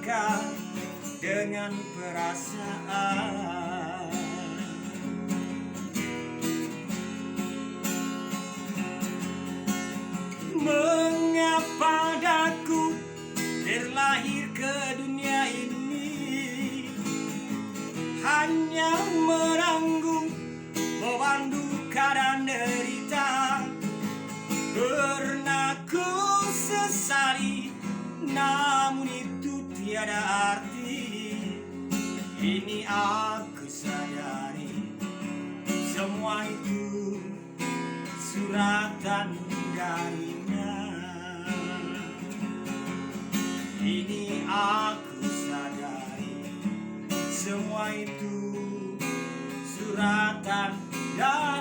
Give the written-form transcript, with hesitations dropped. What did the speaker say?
melangkah dengan perasaan. Mengapa daku terlahir ke dunia ini, hanya meranggung beban duka dan derita. Pernah ku sesali, namun itu tiada arti. Ini aku sadari, semua itu suratan darinya. Ini aku sadari, semua itu suratan darinya.